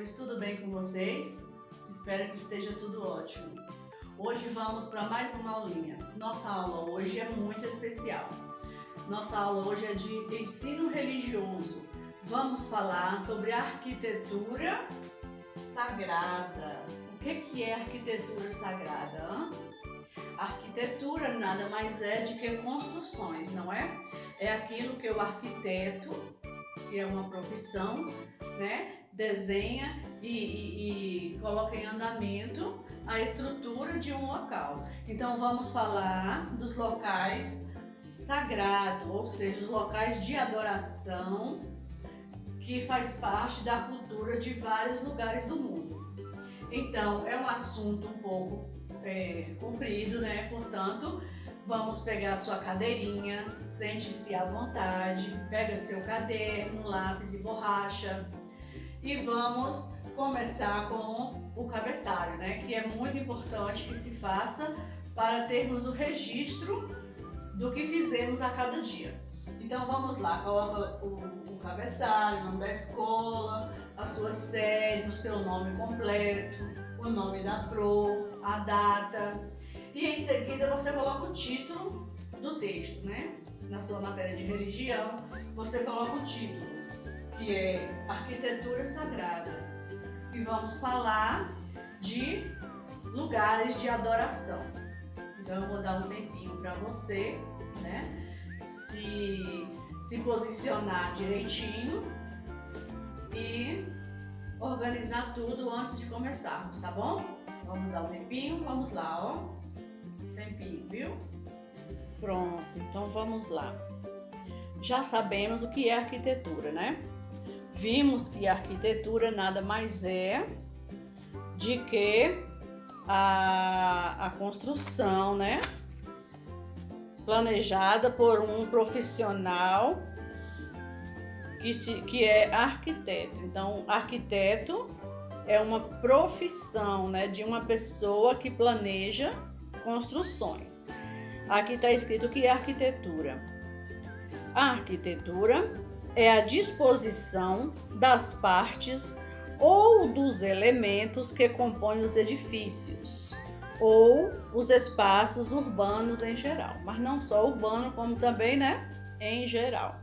amores, tudo bem com vocês? Espero que esteja tudo ótimo. Hoje vamos para mais uma aulinha. Nossa aula hoje é muito especial. Nossa aula hoje é de ensino religioso. Vamos falar sobre a arquitetura sagrada. O que é arquitetura sagrada? Arquitetura nada mais é de que construções, não é? É aquilo que o arquiteto, que é uma profissão, né, desenha e coloca em andamento a estrutura de um local. Então vamos falar dos locais sagrados, ou seja, os locais de adoração que faz parte da cultura de vários lugares do mundo. Então é um assunto um pouco comprido, né? Portanto, vamos pegar a sua cadeirinha, sente-se à vontade, pega seu caderno, lápis e borracha e vamos começar com o cabeçalho, né? Que é muito importante que se faça para termos o registro do que fizemos a cada dia. Então vamos lá, coloca o cabeçalho, o nome da escola, a sua série, o seu nome completo, o nome da pro, a data e em seguida você coloca o título do texto, né? Na sua matéria de religião, você coloca o título, que é Arquitetura Sagrada. E vamos falar de lugares de adoração. Então eu vou dar um tempinho para você, né? Se posicionar direitinho e organizar tudo antes de começarmos, tá bom? Vamos dar um tempinho, vamos lá, ó. Tempinho, viu? Pronto, então vamos lá. Já sabemos o que é arquitetura, né? Vimos que a arquitetura nada mais é de que a construção, né? Planejada por um profissional que é arquiteto. Então, arquiteto é uma profissão, né, de uma pessoa que planeja construções. Aqui está escrito que é arquitetura. A arquitetura é a disposição das partes ou dos elementos que compõem os edifícios ou os espaços urbanos em geral, mas não só urbano, como também, né, em geral.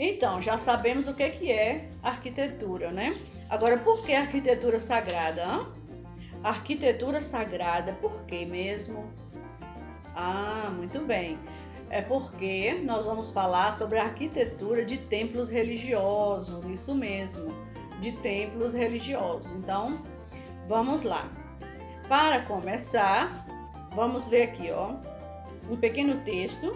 Então, já sabemos o que é arquitetura, né? Agora, por que arquitetura sagrada? Arquitetura sagrada, por que mesmo? Muito bem. É porque nós vamos falar sobre a arquitetura de templos religiosos, isso mesmo, de templos religiosos. Então, vamos lá. Para começar, vamos ver aqui, ó, um pequeno texto.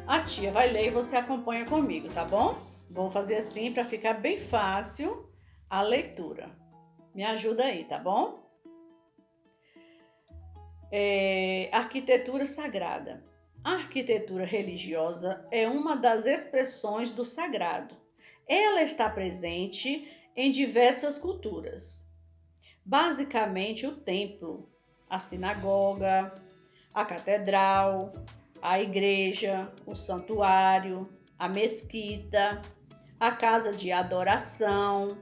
A tia vai ler e você acompanha comigo, tá bom? Vou fazer assim para ficar bem fácil a leitura. Me ajuda aí, tá bom? Arquitetura sagrada. A arquitetura religiosa é uma das expressões do sagrado. Ela está presente em diversas culturas. Basicamente, o templo, a sinagoga, a catedral, a igreja, o santuário, a mesquita, a casa de adoração,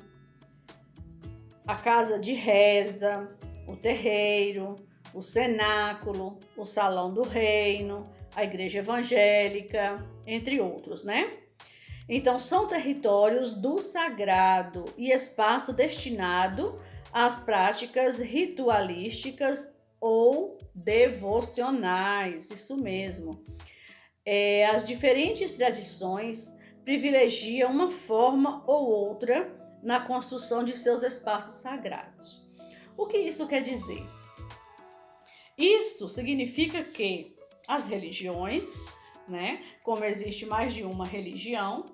a casa de reza, o terreiro, o cenáculo, o salão do reino, a igreja evangélica, entre outros, né? Então, são territórios do sagrado e espaço destinado às práticas ritualísticas ou devocionais, isso mesmo. As diferentes tradições privilegiam uma forma ou outra na construção de seus espaços sagrados. O que isso quer dizer? Isso significa que as religiões, né, como existe mais de uma religião,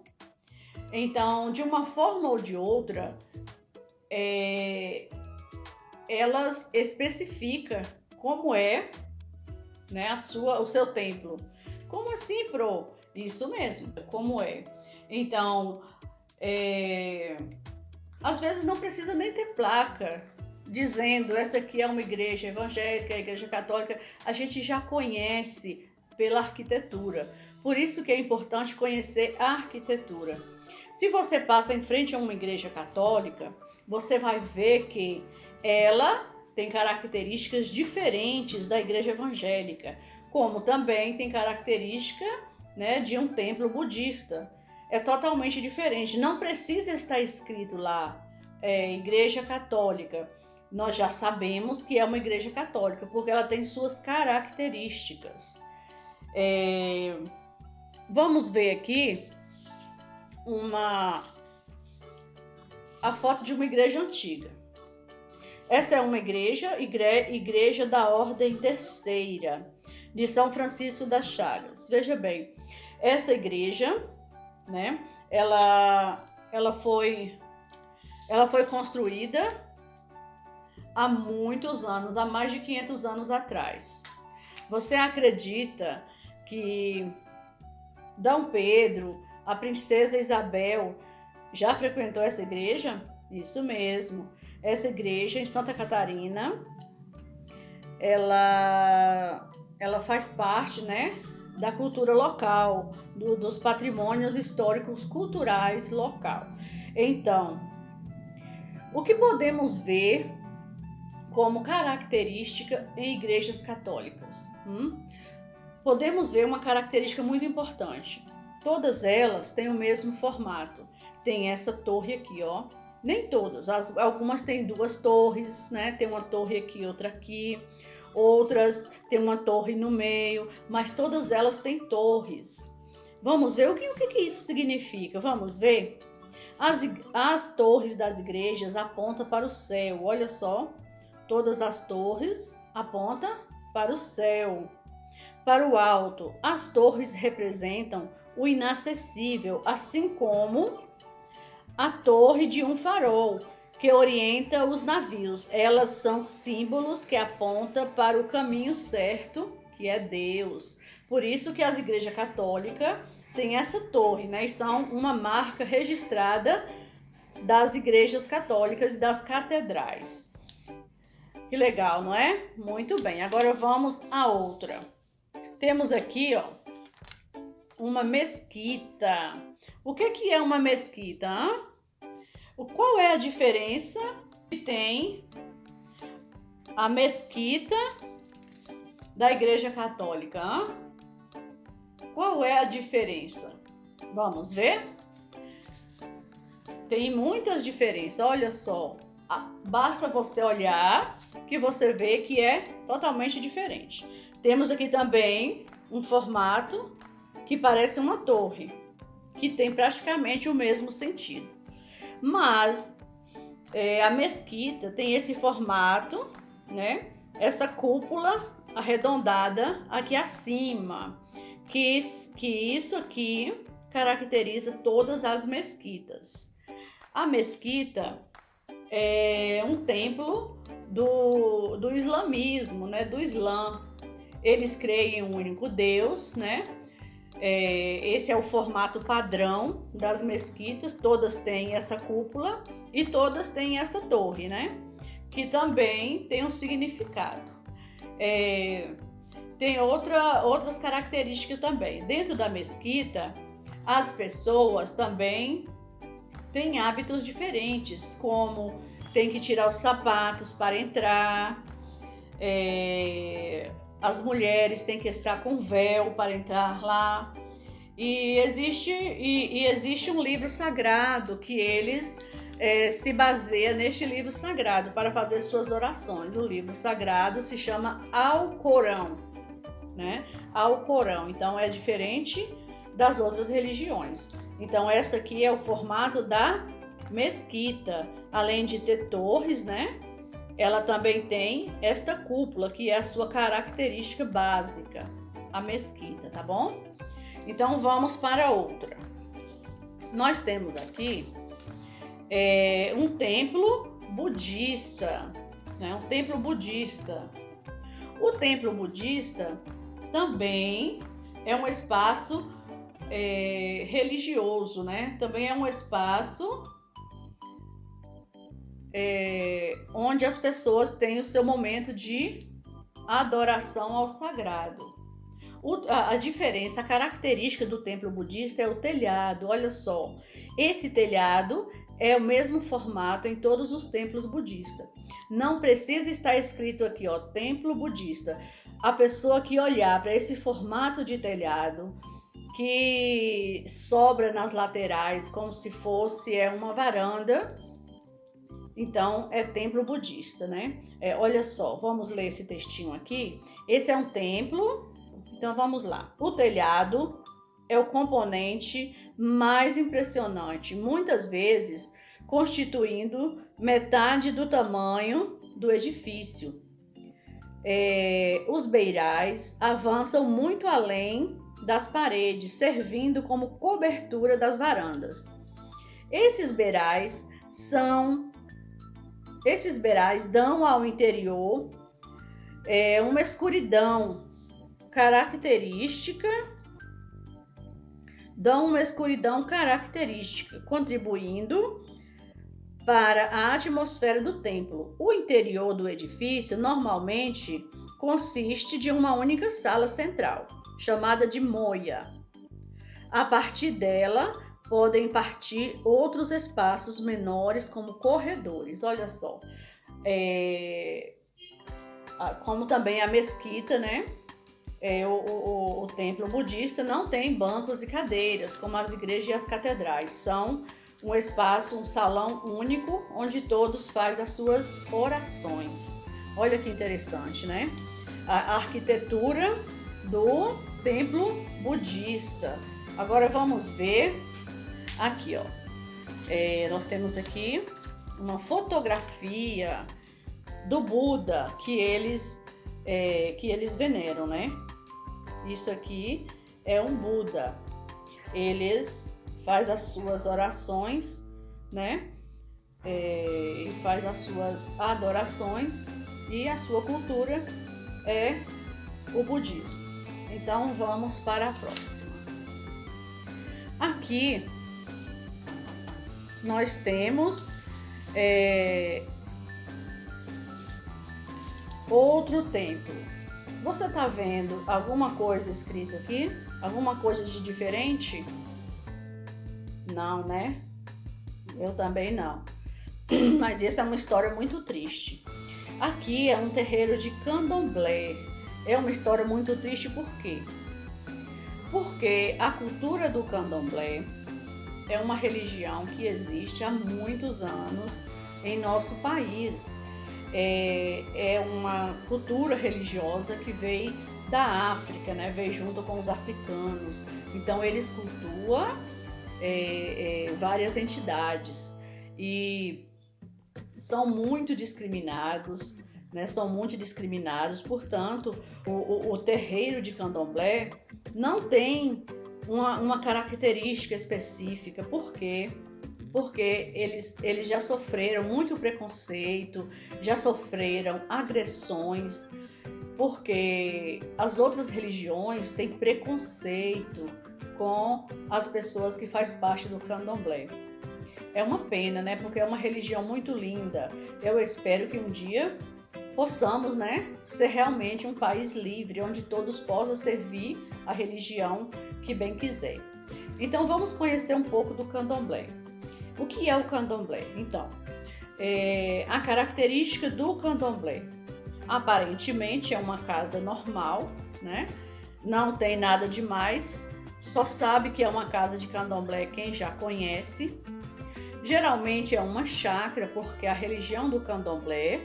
então, de uma forma ou de outra, elas especificam como é, né, o seu templo. Como assim, Pro? Isso mesmo, como é. Então, às vezes não precisa nem ter placa dizendo essa aqui é uma igreja evangélica, a igreja católica. A gente já conhece pela arquitetura. Por isso que é importante conhecer a arquitetura. Se você passa em frente a uma igreja católica, você vai ver que ela tem características diferentes da igreja evangélica, como também tem característica, né, de um templo budista. É totalmente diferente. Não precisa estar escrito lá, igreja católica. Nós já sabemos que é uma igreja católica, porque ela tem suas características. Vamos ver aqui a foto de uma igreja antiga. Essa é uma igreja da Ordem Terceira, de São Francisco das Chagas. Veja bem, essa igreja, né, ela foi construída há muitos anos, há mais de 500 anos atrás. Você acredita que D. Pedro, a princesa Isabel, já frequentou essa igreja? Isso mesmo. Essa igreja em Santa Catarina, ela faz parte, né, da cultura local, dos patrimônios históricos culturais local. Então, o que podemos ver como característica em igrejas católicas? Podemos ver uma característica muito importante. Todas elas têm o mesmo formato. Tem essa torre aqui, ó. Nem todas, algumas têm 2 torres, né? Tem uma torre aqui, outra aqui. Outras têm uma torre no meio, mas todas elas têm torres. Vamos ver o que isso significa. Vamos ver? As torres das igrejas apontam para o céu. Olha só, todas as torres apontam para o céu, para o alto. As torres representam o inacessível, assim como a torre de um farol que orienta os navios. Elas são símbolos que apontam para o caminho certo, que é Deus. Por isso que as igrejas católicas têm essa torre, né? E são uma marca registrada das igrejas católicas e das catedrais. Que legal, não é? Muito bem. Agora vamos a outra. Temos aqui, ó, uma mesquita. O que é uma mesquita? Qual é a diferença que tem a mesquita da Igreja Católica? Qual é a diferença? Vamos ver? Tem muitas diferenças, olha só. Basta você olhar que você vê que é totalmente diferente. Temos aqui também um formato que parece uma torre, que tem praticamente o mesmo sentido. Mas a mesquita tem esse formato, né? Essa cúpula arredondada aqui acima, que isso aqui caracteriza todas as mesquitas. A mesquita é um templo do islamismo, né? Do Islã. Eles creem em um único Deus, né? Esse é o formato padrão das mesquitas. Todas têm essa cúpula e todas têm essa torre, né? Que também tem um significado. Tem outras características também. Dentro da mesquita, as pessoas também têm hábitos diferentes, como tem que tirar os sapatos para entrar, as mulheres têm que estar com véu para entrar lá. E existe um livro sagrado que eles se baseiam neste livro sagrado para fazer suas orações. O livro sagrado se chama Alcorão, né? Alcorão. Então é diferente das outras religiões. Então essa aqui é o formato da mesquita. Além de ter torres, né? Ela também tem esta cúpula, que é a sua característica básica, a mesquita, tá bom? Então vamos para outra. Nós temos aqui um templo budista, né? Um templo budista. O templo budista também é um espaço religioso, né? Também é um espaço onde as pessoas têm o seu momento de adoração ao sagrado. A diferença, a característica do templo budista é o telhado, olha só. Esse telhado é o mesmo formato em todos os templos budistas. Não precisa estar escrito aqui, ó, templo budista. A pessoa que olhar para esse formato de telhado que sobra nas laterais como se fosse uma varanda, então é templo budista, né? Olha só, vamos ler esse textinho aqui. Esse é um templo, então vamos lá. O telhado é o componente mais impressionante, muitas vezes constituindo metade do tamanho do edifício. Os beirais avançam muito além das paredes, servindo como cobertura das varandas. Esses beirais dão ao interior uma escuridão característica, contribuindo para a atmosfera do templo. O interior do edifício normalmente consiste de uma única sala central, chamada de moia. A partir dela, podem partir outros espaços menores, como corredores. Olha só, como também a mesquita, né? O templo budista não tem bancos e cadeiras, como as igrejas e as catedrais. São um espaço, um salão único, onde todos fazem as suas orações. Olha que interessante, né? A arquitetura do templo budista. Agora vamos ver aqui, ó. Nós temos aqui uma fotografia do Buda que eles veneram, né? Isso aqui é um Buda. Eles faz as suas orações, né? E faz as suas adorações, e a sua cultura é o budismo. Então vamos para a próxima. Aqui nós temos outro templo. Você está vendo alguma coisa escrita aqui? Alguma coisa de diferente? Não, né? Eu também não. Mas essa é uma história muito triste. Aqui é um terreiro de candomblé. É uma história muito triste, por quê? Porque a cultura do candomblé é uma religião que existe há muitos anos em nosso país. É uma cultura religiosa que veio da África, né? Veio junto com os africanos. Então eles cultuam várias entidades e são muito discriminados, né? Portanto, o terreiro de candomblé não tem uma característica específica. Por quê? Porque eles já sofreram muito preconceito, já sofreram agressões, porque as outras religiões têm preconceito com as pessoas que fazem parte do candomblé. É uma pena, né? Porque é uma religião muito linda. Eu espero que um dia possamos, né, ser realmente um país livre, onde todos possam servir a religião que bem quiser. Então vamos conhecer um pouco do candomblé. O que é o candomblé? Então, a característica do candomblé, aparentemente é uma casa normal, né? Não tem nada demais, só sabe que é uma casa de candomblé quem já conhece. Geralmente é uma chácara, porque a religião do candomblé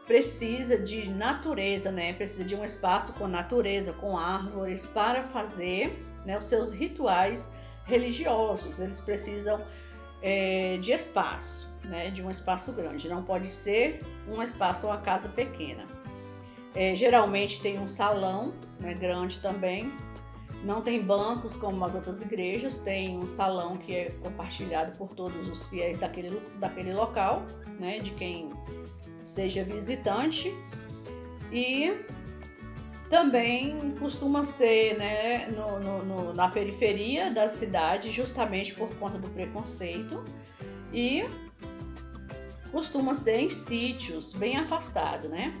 precisa de natureza, né? Precisa de um espaço com natureza, com árvores, para fazer, né, os seus rituais religiosos. Eles precisam de espaço, né? De um espaço grande. Não pode ser um espaço ou uma casa pequena. Geralmente tem um salão, né, grande também. Não tem bancos como as outras igrejas, tem um salão que é compartilhado por todos os fiéis daquele local, né, de quem seja visitante. E também costuma ser, né, na periferia da cidade, justamente por conta do preconceito, e costuma ser em sítios bem afastados, né,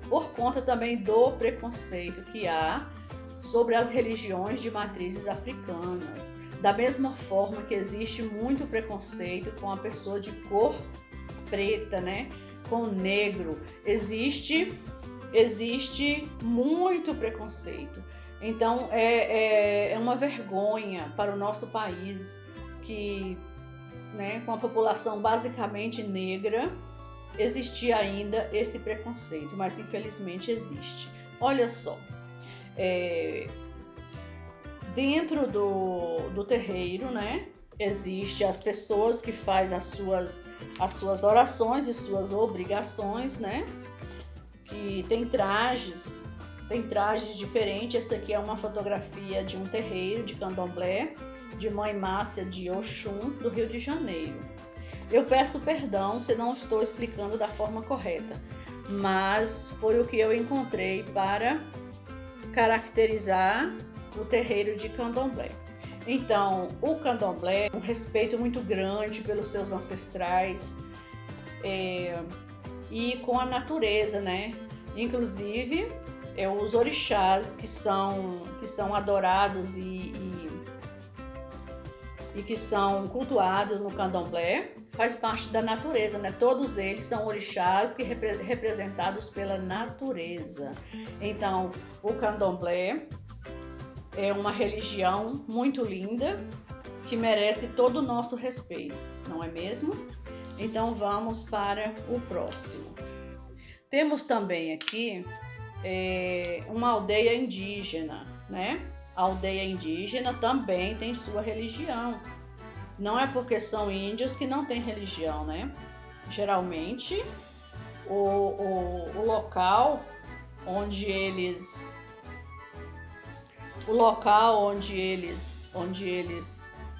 por conta também do preconceito que há sobre as religiões de matrizes africanas. Da mesma forma que existe muito preconceito com a pessoa de cor preta, né? Com o negro. Existe muito preconceito. Então é uma vergonha para o nosso país que, né, com a população basicamente negra, existia ainda esse preconceito, mas infelizmente existe. Olha só, dentro do terreiro, né, existe as pessoas que fazem as suas orações e suas obrigações, né, que tem trajes diferentes. Essa aqui é uma fotografia de um terreiro de candomblé, de Mãe Márcia de Oxum, do Rio de Janeiro. Eu peço perdão se não estou explicando da forma correta, mas foi o que eu encontrei para caracterizar o terreiro de candomblé. Então, o candomblé é um respeito muito grande pelos seus ancestrais e com a natureza, né? Inclusive, os orixás que são adorados e que são cultuados no candomblé faz parte da natureza, né? Todos eles são orixás que representados pela natureza. Então, o candomblé é uma religião muito linda que merece todo o nosso respeito, não é mesmo? Então, vamos para o próximo. Temos também aqui uma aldeia indígena, né? A aldeia indígena também tem sua religião. Não é porque são índios que não tem religião, né? Geralmente, o local onde eles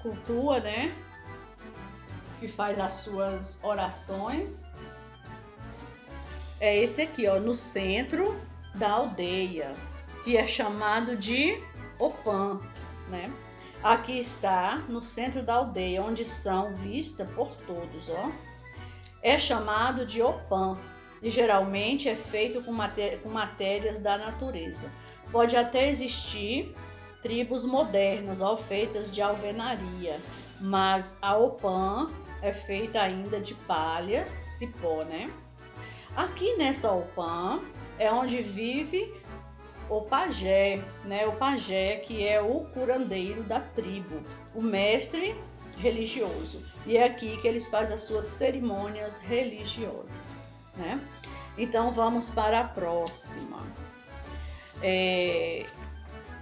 cultuam, né? Que faz as suas orações, é esse aqui, ó, no centro da aldeia, que é chamado de Opã, né? Aqui está no centro da aldeia, onde são vistas por todos, ó. É chamado de Opã e geralmente é feito com matérias da natureza. Pode até existir tribos modernas, ó, feitas de alvenaria, mas a Opã é feita ainda de palha, cipó, né? Aqui nessa Opã é onde vive o pajé, né? O pajé, que é o curandeiro da tribo, o mestre religioso. E é aqui que eles fazem as suas cerimônias religiosas, né? Então vamos para a próxima.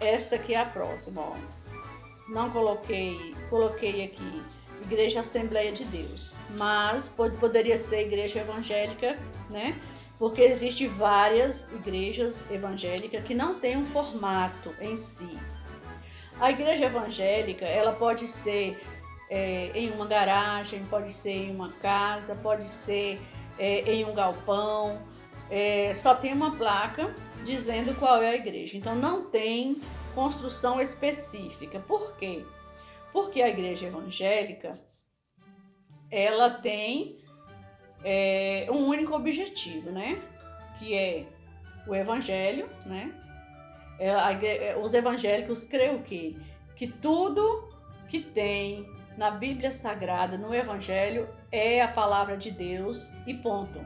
Esta aqui é a próxima, ó. Não coloquei aqui Igreja Assembleia de Deus, mas poderia ser igreja evangélica, né? Porque existem várias igrejas evangélicas que não têm um formato em si. A igreja evangélica, ela pode ser em uma garagem, pode ser em uma casa, pode ser em um galpão, só tem uma placa dizendo qual é a igreja. Então não tem construção específica. Por quê? Porque a igreja evangélica, ela tem um único objetivo, né? Que é o evangelho, né? Os evangélicos creem o quê? Que tudo que tem na Bíblia Sagrada, no evangelho, é a palavra de Deus e ponto.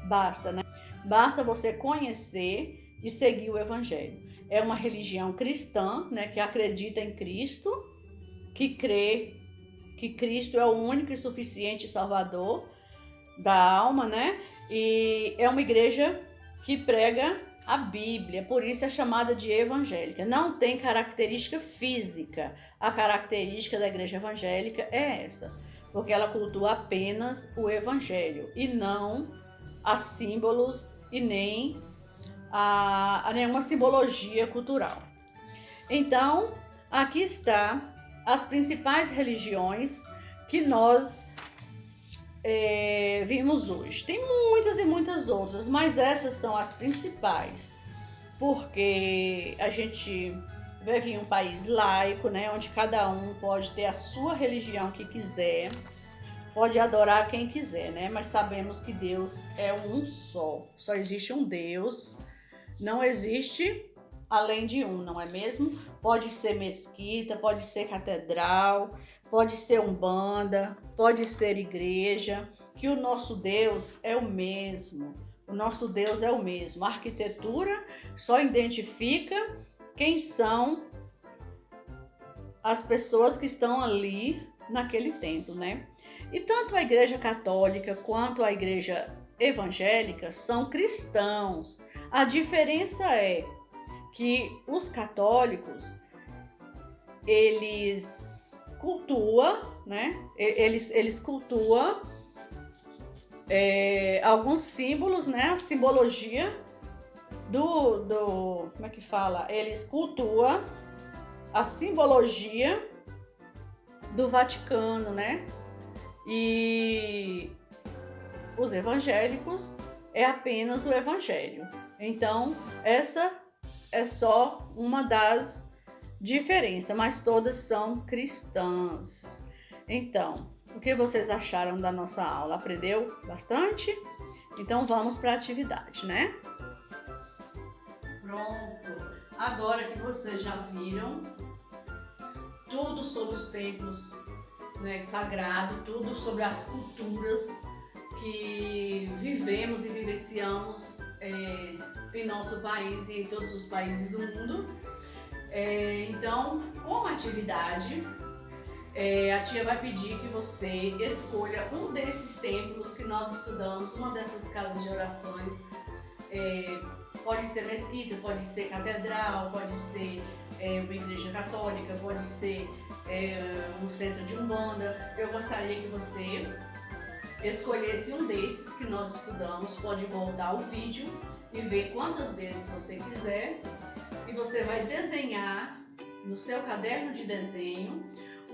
Basta, né? Basta você conhecer e seguir o evangelho. É uma religião cristã, né? Que acredita em Cristo, que crê que Cristo é o único e suficiente Salvador da alma, né? E é uma igreja que prega a Bíblia, por isso é chamada de evangélica. Não tem característica física. A característica da igreja evangélica é essa, porque ela cultua apenas o evangelho e não a símbolos e nem a nenhuma simbologia cultural. Então, aqui está as principais religiões que nós vimos hoje. Tem muitas e muitas outras, mas essas são as principais, porque a gente vive em um país laico, né, onde cada um pode ter a sua religião que quiser, pode adorar quem quiser, né, mas sabemos que Deus é um só existe um Deus, não existe além de um, não é mesmo? Pode ser mesquita, pode ser catedral, pode ser umbanda, pode ser igreja, que o nosso Deus é o mesmo. O nosso Deus é o mesmo. A arquitetura só identifica quem são as pessoas que estão ali naquele tempo, né? E tanto a igreja católica quanto a igreja evangélica são cristãos. A diferença é que os católicos, eles cultuam, né? Eles cultuam alguns símbolos, né? A simbologia como é que fala? Eles cultuam a simbologia do Vaticano, né? E os evangélicos é apenas o evangelho. Então, essa é só uma das diferenças, mas todas são cristãs. Então, o que vocês acharam da nossa aula? Aprendeu bastante? Então, vamos para a atividade, né? Pronto! Agora que vocês já viram tudo sobre os templos, né, sagrados, tudo sobre as culturas que vivemos e vivenciamos em nosso país e em todos os países do mundo. Então, como atividade, a tia vai pedir que você escolha um desses templos que nós estudamos, uma dessas casas de orações. Pode ser mesquita, pode ser catedral, pode ser uma igreja católica, pode ser um centro de umbanda. Eu gostaria que você escolhesse um desses que nós estudamos. Pode voltar o vídeo e ver quantas vezes você quiser. E você vai desenhar no seu caderno de desenho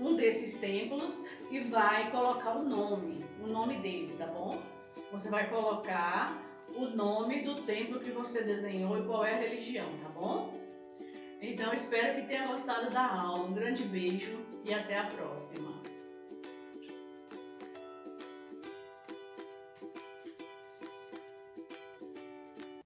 um desses templos e vai colocar o nome dele, tá bom? Você vai colocar o nome do templo que você desenhou e qual é a religião, tá bom? Então, espero que tenha gostado da aula. Um grande beijo e até a próxima!